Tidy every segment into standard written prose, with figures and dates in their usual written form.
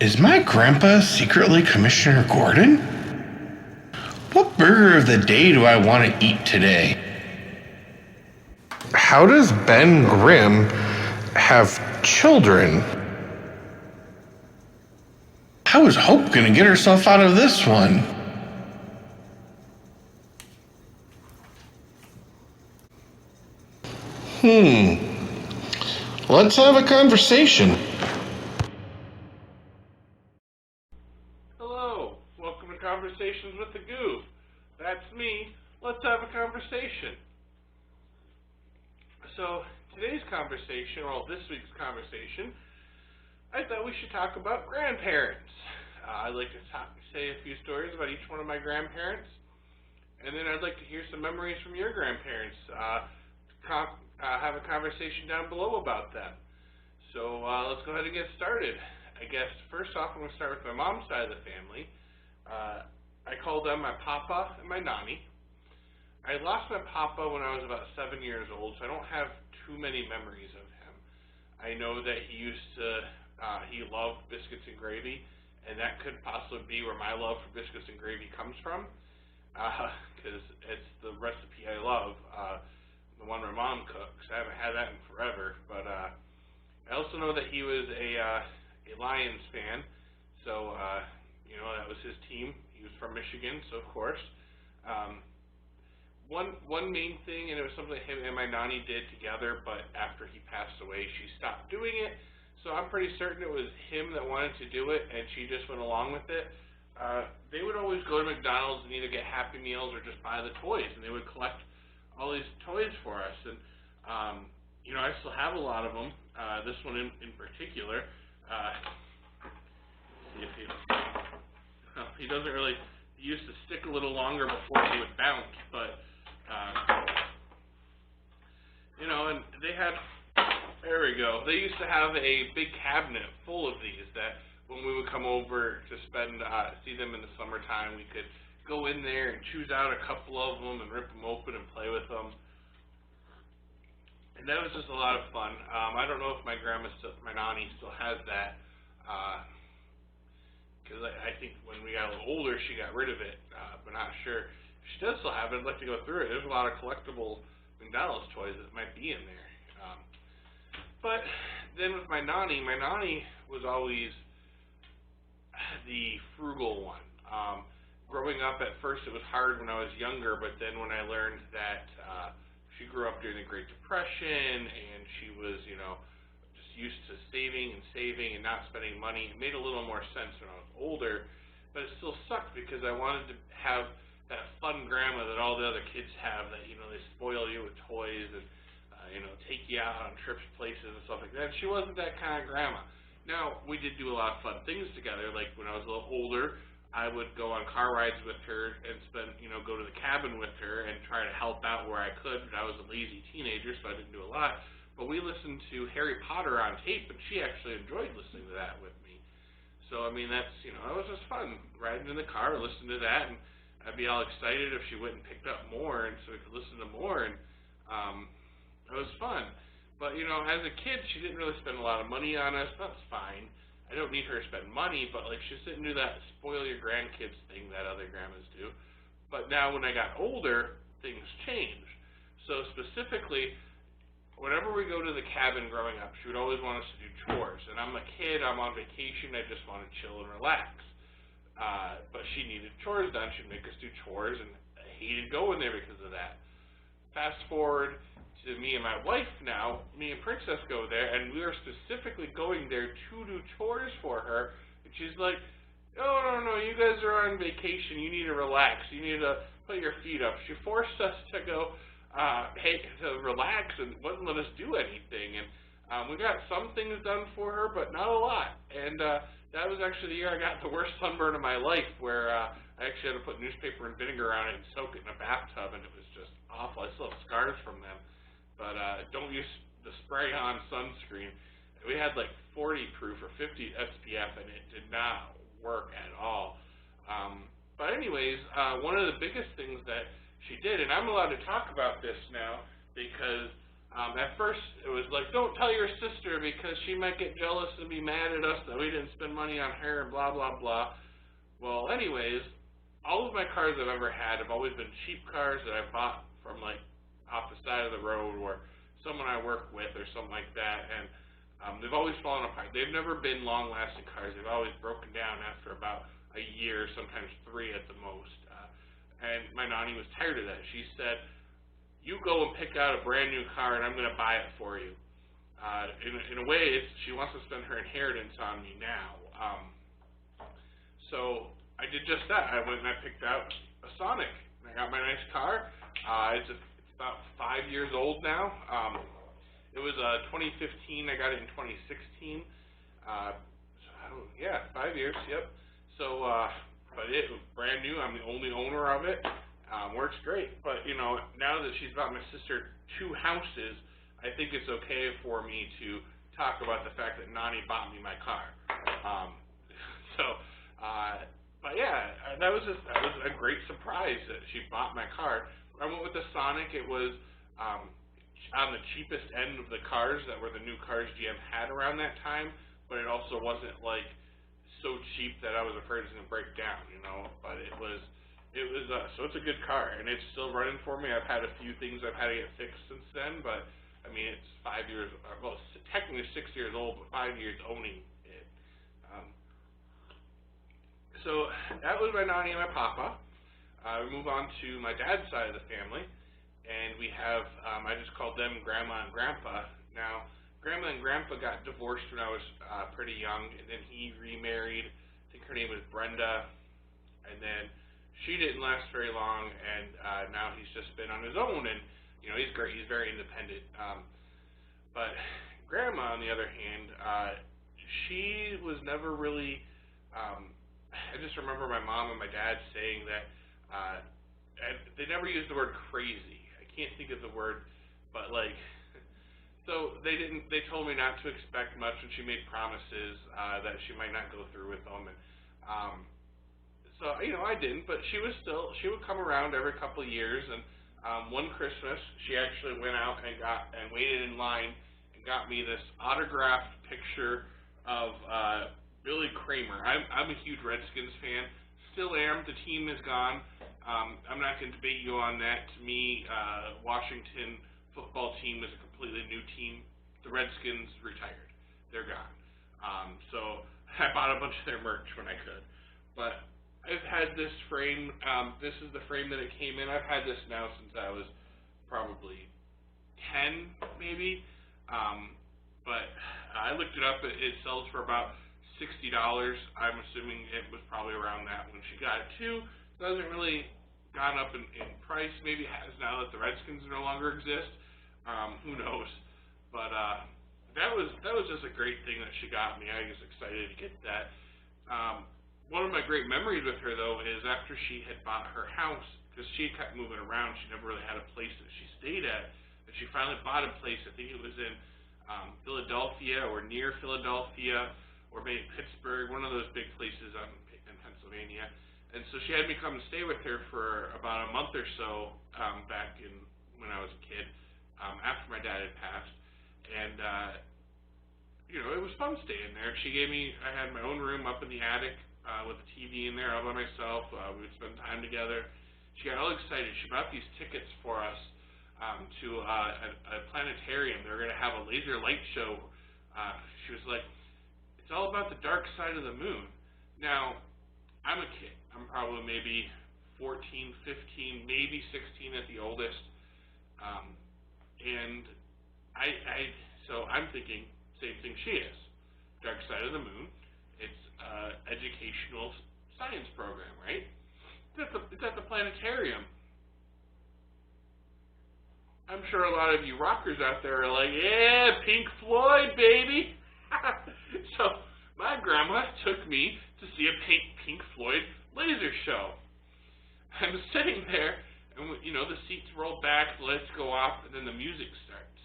Is my grandpa secretly Commissioner Gordon? What burger of the day do I want to eat today? How does Ben Grimm have children? How is Hope gonna get herself out of this one? Let's have a conversation. Hello, welcome to Conversations with the Goob. That's me. Let's have a conversation. So, today's conversation, well, this week's conversation, I thought we should talk about grandparents. I'd like to say a few stories about each one of my grandparents, and then I'd like to hear some memories from your grandparents. Have a conversation down below about them. So let's go ahead and get started. I guess first off, I'm going to start with my mom's side of the family. I call them my papa and my nanny. I lost my papa when I was about 7 years old, so I don't have too many memories of him. I know that he loved biscuits and gravy, and that could possibly be where my love for biscuits and gravy comes from, because it's the recipe I love, the one my mom cooks. I haven't had that in forever, but I also know that he was a Lions fan, so that was his team. He was from Michigan, so of course. One main thing, and it was something that him and my nanny did together, but after he passed away, she stopped doing it. So I'm pretty certain it was him that wanted to do it, and she just went along with it. They would always go to McDonald's and either get Happy Meals or just buy the toys, and they would collect all these toys for us. And I still have a lot of them. This one in particular. See if he doesn't really. He used to stick a little longer before he would bounce, but and they had. There we go. They used to have a big cabinet full of these that when we would come over to see them in the summertime, we could go in there and choose out a couple of them and rip them open and play with them. And that was just a lot of fun. I don't know if my nanny still has that, because I think when we got a little older, she got rid of it, but not sure. If she does still have it, I'd like to go through it. There's a lot of collectible McDonald's toys that might be in there. But then with my nanny was always the frugal one. Growing up, at first it was hard when I was younger, but then when I learned that she grew up during the Great Depression and she was, just used to saving and not spending money, it made a little more sense when I was older, but it still sucked because I wanted to have that fun grandma that all the other kids have, that, they spoil you with toys and take you out on trips, places, and stuff like that. She wasn't that kind of grandma. Now, we did do a lot of fun things together. Like when I was a little older, I would go on car rides with her and go to the cabin with her and try to help out where I could. But I was a lazy teenager, so I didn't do a lot. But we listened to Harry Potter on tape, and she actually enjoyed listening to that with me. So, that's, that was just fun, riding in the car, listening to that, and I'd be all excited if she went and picked up more, and so we could listen to more, and it was fun. But, as a kid, she didn't really spend a lot of money on us. That's fine. I don't need her to spend money, but, she just didn't do that spoil your grandkids thing that other grandmas do. But now when I got older, things changed. So specifically, whenever we go to the cabin growing up, she would always want us to do chores. And I'm a kid, I'm on vacation, I just want to chill and relax. But she needed chores done. She'd make us do chores, and I hated going there because of that. Fast forward to me and my wife now, me and Princess go there, and we are specifically going there to do chores for her, and she's like, no, you guys are on vacation, you need to relax, you need to put your feet up. She forced us to go, to relax, and wouldn't let us do anything, and we got some things done for her, but not a lot, and that was actually the year I got the worst sunburn of my life, where I actually had to put newspaper and vinegar on it and soak it in a bathtub, and it was just awful. I still have scars from them. But don't use the spray-on sunscreen. We had like 40 proof or 50 SPF, and it did not work at all. But anyways, one of the biggest things that she did, and I'm allowed to talk about this now because At first, it was like, don't tell your sister because she might get jealous and be mad at us that we didn't spend money on her and blah, blah, blah. Well, anyways, all of my cars I've ever had have always been cheap cars that I bought from, like, off the side of the road or someone I work with or something like that, and they've always fallen apart. They've never been long-lasting cars. They've always broken down after about a year, sometimes 3 at the most. And my nanny was tired of that. She said, you go and pick out a brand new car and I'm going to buy it for you. In a way, she wants to spend her inheritance on me now. So I did just that. I went and I picked out a Sonic. I got my nice car. It's about 5 years old now. It was 2015. I got it in 2016. Yeah, 5 years. Yep. So, but it was brand new. I'm the only owner of it. Works great. But now that she's bought my sister 2 houses, I think it's okay for me to talk about the fact that Nani bought me my car. But yeah, that was a great surprise that she bought my car. I went with the Sonic. It was on the cheapest end of the cars that were the new cars GM had around that time, but it also wasn't like so cheap that I was afraid it was going to break down, But it was so it's a good car, and it's still running for me. I've had a few things I've had to get fixed since then, but I mean, it's 5 years, well, technically 6 years old, but 5 years owning it. So that was my nanny and my papa. We move on to my dad's side of the family, and we have, I just called them Grandma and Grandpa. Now, Grandma and Grandpa got divorced when I was pretty young, and then he remarried. I think her name was Brenda, and then she didn't last very long, and now he's just been on his own, and he's great. He's very independent. But Grandma, on the other hand, she was never really. I just remember my mom and my dad saying that they never used the word crazy. I can't think of the word, but like. So they didn't. They told me not to expect much, and she made promises that she might not go through with them, and. So, I didn't, but she would come around every couple of years, and one Christmas, she actually went out and waited in line and got me this autographed picture of Billy Kramer. I'm a huge Redskins fan, still am. The team is gone. I'm not going to debate you on that. To me, Washington football team is a completely new team. The Redskins retired. They're gone. So I bought a bunch of their merch when I could. But I've had this frame. This is the frame that it came in. I've had this now since I was probably 10, maybe. But I looked it up. It sells for about $60. I'm assuming it was probably around that when she got it too. It hasn't really gone up in price. Maybe it has now that the Redskins no longer exist. Who knows? But that was just a great thing that she got me. I was excited to get that. One of my great memories with her, though, is after she had bought her house, because she kept moving around, she never really had a place that she stayed at, and she finally bought a place. I think it was in Philadelphia or near Philadelphia, or maybe Pittsburgh, one of those big places in Pennsylvania. And so she had me come and stay with her for about a month or so back when I was a kid, after my dad had passed. And it was fun staying there. I had my own room up in the attic with a TV in there all by myself. We would spend time together. She got all excited. She bought these tickets for us to a planetarium. They were going to have a laser light show. She was like, it's all about the dark side of the moon. Now, I'm a kid. I'm probably maybe 14, 15, maybe 16 at the oldest. And so I'm thinking, same thing she is. Dark side of the moon. It's educational science program, right? It's at the planetarium. I'm sure a lot of you rockers out there are like, yeah, Pink Floyd, baby. So my grandma took me to see a Pink Floyd laser show. I'm sitting there, and the seats roll back, the lights go off, and then the music starts.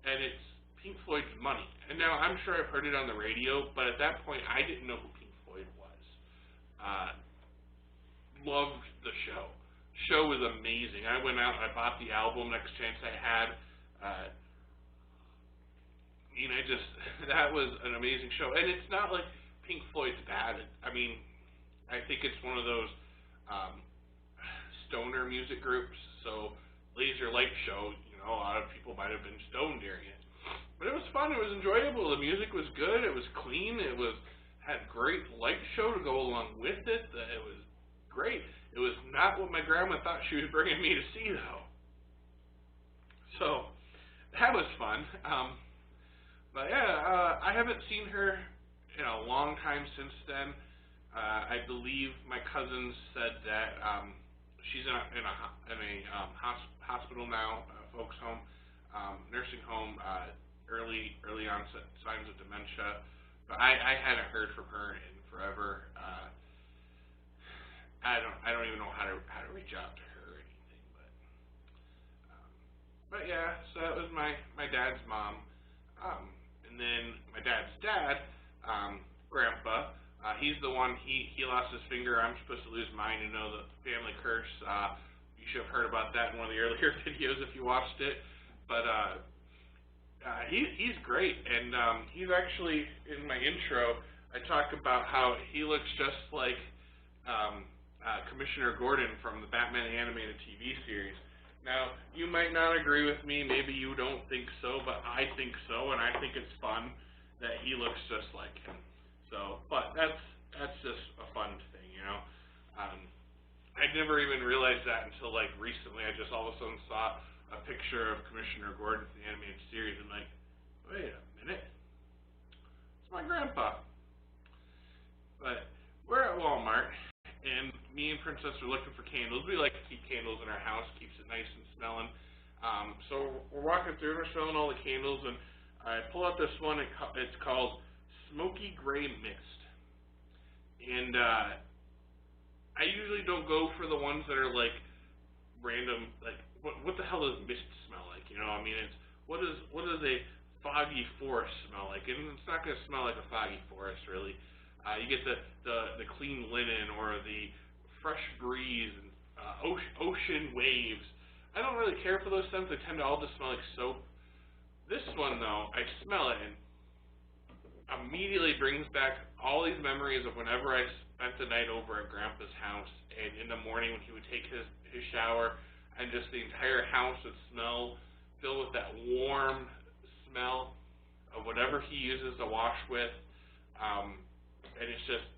And it's Pink Floyd's Money. And now I'm sure I've heard it on the radio, but at that point I didn't know who Pink Floyd was. Loved the show. Show was amazing. I went out, I bought the album next chance I had. mean, that was an amazing show, and it's not like Pink Floyd's bad. I mean, I think it's one of those um, stoner music groups. So Laser Light Show, a lot of people might have been stoned during it, but it was fun. It was enjoyable. The music was good. It was clean. Had great light show to go along with it. It was great. It was not what my grandma thought she was bringing me to see, though. So that was fun. But yeah, I haven't seen her in a long time since then. I believe my cousins said that she's in a hospital now, folks home, nursing home, early onset signs of dementia. But I hadn't heard from her in forever. I don't even know how to reach out to her or anything. But yeah, so that was my dad's mom. And then my dad's dad, Grandpa, he's the one, he lost his finger. I'm supposed to lose mine, the family curse. You should have heard about that in one of the earlier videos if you watched it. But he's great, and he's actually, in my intro, I talk about how he looks just like Commissioner Gordon from the Batman animated TV series. Now, you might not agree with me, maybe you don't think so, but I think so, and I think it's fun that he looks just like him. So, but that's just a fun thing, I never even realized that until like recently. I just all of a sudden saw a picture of Commissioner Gordon from the animated series, and like, wait a minute, it's my grandpa. But we're at Walmart, and me and Princess are looking for candles. We like to keep candles in our house, keeps it nice and smelling. So we're walking through and we're smelling all the candles, and I pull out this one. It's called Smoky Gray Mist. And I usually don't go for the ones that are like random, like what the hell does mist smell like? It's what does a foggy forest smell like? And it's not going to smell like a foggy forest, really. You get the clean linen or the fresh breeze and ocean waves. I don't really care for those scents. They tend to all just smell like soap. This one, though, I smell it and immediately brings back all these memories of whenever I spent the night over at Grandpa's house, and in the morning when he would take his shower, and just the entire house would filled with that warm smell of whatever he uses to wash with. And it's just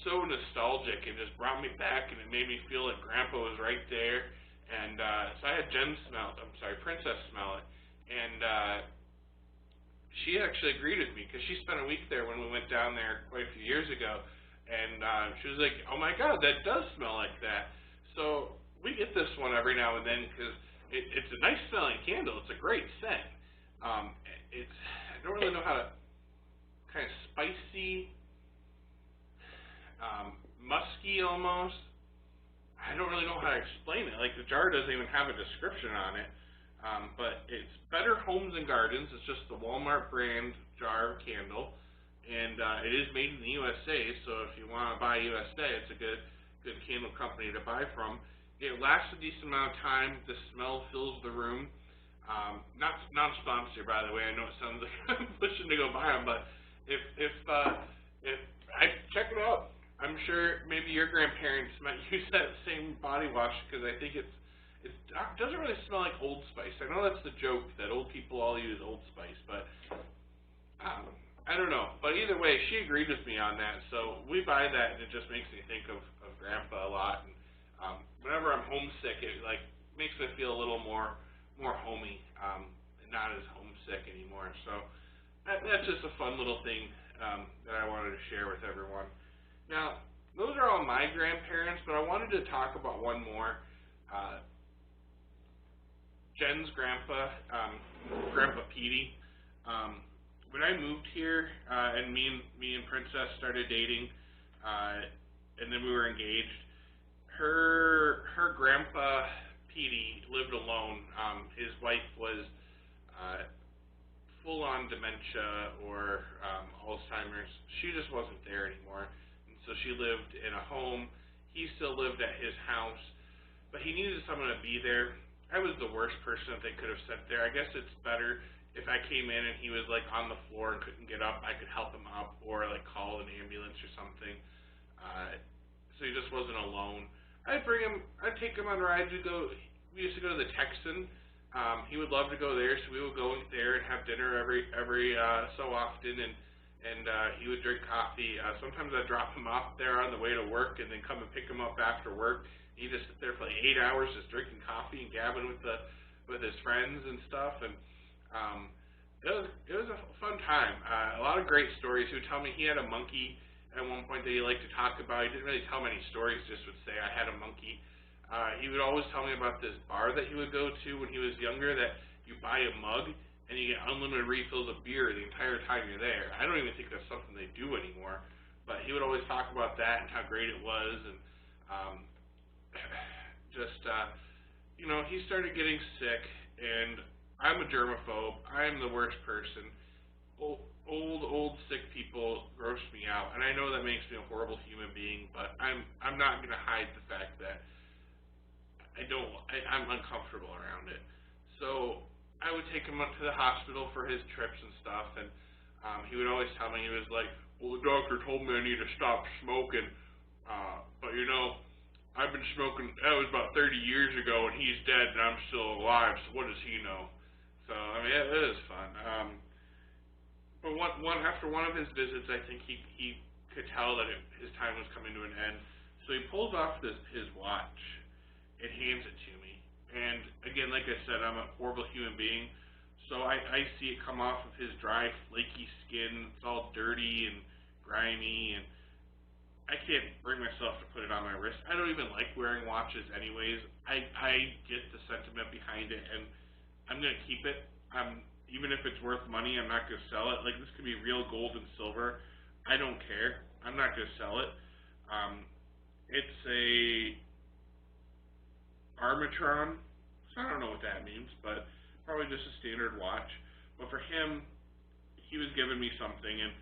so nostalgic, and just brought me back, and it made me feel like Grandpa was right there. And so I had Princess smell it, and she actually agreed with me, because she spent a week there when we went down there quite a few years ago, and she was like, oh my god, that does smell like that. So we get this one every now and then, because it's a nice smelling candle. It's a great scent. I don't really know how to, kind of spicy, musky almost. I don't really know how to explain it. Like, the jar doesn't even have a description on it. But it's Better Homes and Gardens. It's just the Walmart brand jar candle, and it is made in the USA. So if you want to buy USA, it's a good candle company to buy from. It lasts a decent amount of time. The smell fills the room. Not sponsored, by the way. I know it sounds like I'm pushing to go buy them, but if I check it out, I'm sure maybe your grandparents might use that same body wash, because I think it doesn't really smell like Old Spice. I know that's the joke that old people all use Old Spice, but I don't know. But either way, she agreed with me on that, so we buy that, and it just makes me think of Grandpa a lot. And whenever I'm homesick, it like makes me feel a little more homey, and not as homesick anymore. So that's just a fun little thing that I wanted to share with everyone. Now, those are all my grandparents, but I wanted to talk about one more. Jen's grandpa, Grandpa Petey. When I moved here, and me and Princess started dating, and then we were engaged, her grandpa Petey lived alone. His wife was full-on dementia or Alzheimer's. She just wasn't there anymore. So she lived in a home. He still lived at his house, but he needed someone to be there. I was the worst person that they could have sent there. I guess it's better if I came in and he was like on the floor and couldn't get up, I could help him up or like call an ambulance or something. So he just wasn't alone. I'd take him on rides. We used to go to the Texan. He would love to go there, so we would go there and have dinner every so often, and he would drink coffee. Sometimes I'd drop him off there on the way to work, and then come and pick him up after work. He'd just sit there for like 8 hours just drinking coffee and gabbing with his friends and stuff, and it was a fun time. A lot of great stories. He would tell me he had a monkey at one point that he liked to talk about. He didn't really tell many stories, just would say, I had a monkey. He would always tell me about this bar that he would go to when he was younger, that you buy a mug and you get unlimited refills of beer the entire time you're there. I don't even think that's something they do anymore, but he would always talk about that and how great it was, and he started getting sick, and I'm a germaphobe. I'm the worst person. Old sick people gross me out, and I know that makes me a horrible human being, but I'm not going to hide the fact that I'm uncomfortable around it. So I would take him up to the hospital for his trips and stuff, and he would always tell me, he was like, well, the doctor told me I need to stop smoking, but I've been smoking, that was about 30 years ago, and he's dead, and I'm still alive, so what does he know? So, I mean, it is fun. But after one of his visits, I think he could tell that his time was coming to an end, so he pulls off his watch and hands it to me. And again, like I said, I'm a horrible human being, so I see it come off of his dry, flaky skin. It's all dirty and grimy, and I can't bring myself to put it on my wrist. I don't even like wearing watches anyways. I get the sentiment behind it, and I'm going to keep it. Even if it's worth money, I'm not going to sell it. Like, this could be real gold and silver. I don't care. I'm not going to sell it. It's a Armatron, so I don't know what that means, but probably just a standard watch. But for him, he was giving me something, and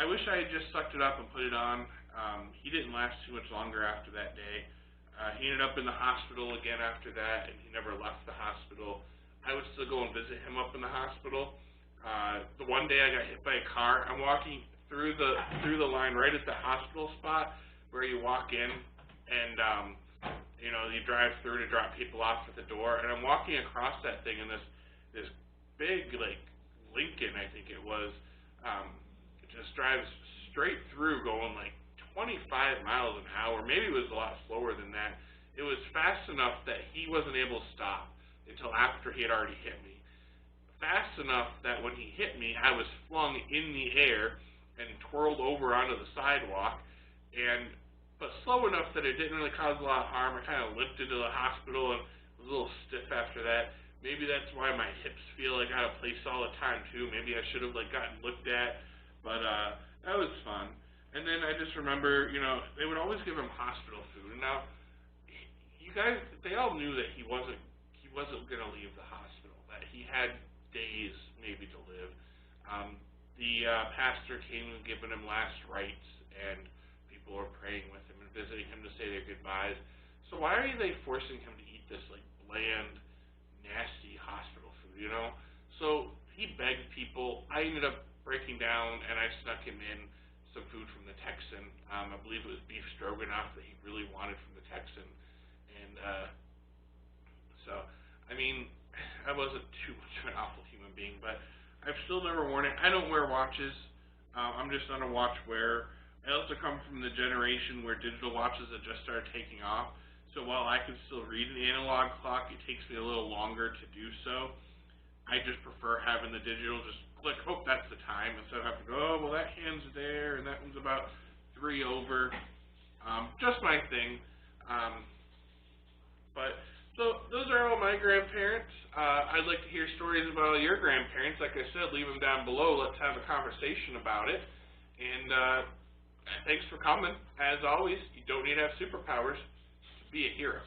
I wish I had just sucked it up and put it on. He didn't last too much longer after that day. He ended up in the hospital again after that, and he never left the hospital. I would still go and visit him up in the hospital. The one day I got hit by a car. I'm walking through the line right at the hospital spot where you walk in, and you drive through to drop people off at the door. And I'm walking across that thing, and this big Lincoln, I think it was, just drives straight through, going like 25 miles an hour. Maybe it was a lot slower than that. It was fast enough that he wasn't able to stop until after he had already hit me. Fast enough that when he hit me, I was flung in the air and twirled over onto the sidewalk, but slow enough that it didn't really cause a lot of harm. I kind of limped into the hospital and was a little stiff after that. Maybe that's why my hips feel like out of place all the time too. Maybe I should have gotten looked at, but that was fun. And then I just remember, they would always give him hospital food. And now, you guys, they all knew that he wasn't going to leave the hospital, that he had days maybe to live. The pastor came and given him last rites, and people were praying with him and visiting him to say their goodbyes. So why are they forcing him to eat this bland, nasty hospital food, So he begged people. I ended up breaking down, and I snuck him in some food from the Texan. I believe it was beef stroganoff that he really wanted from the Texan. And so, I mean, I wasn't too much of an awful human being, but I've still never worn it. I don't wear watches. I'm just not a watch wearer. I also come from the generation where digital watches have just started taking off. So while I can still read an analog clock, it takes me a little longer to do so. I just prefer having the digital, just click, oh, that's the time, instead of having to go, oh, well, that hand's there, and that one's about 3 over. Just my thing. So those are all my grandparents. I'd like to hear stories about all your grandparents. Like I said, leave them down below. Let's have a conversation about it. And thanks for coming. As always, you don't need to have superpowers to be a hero.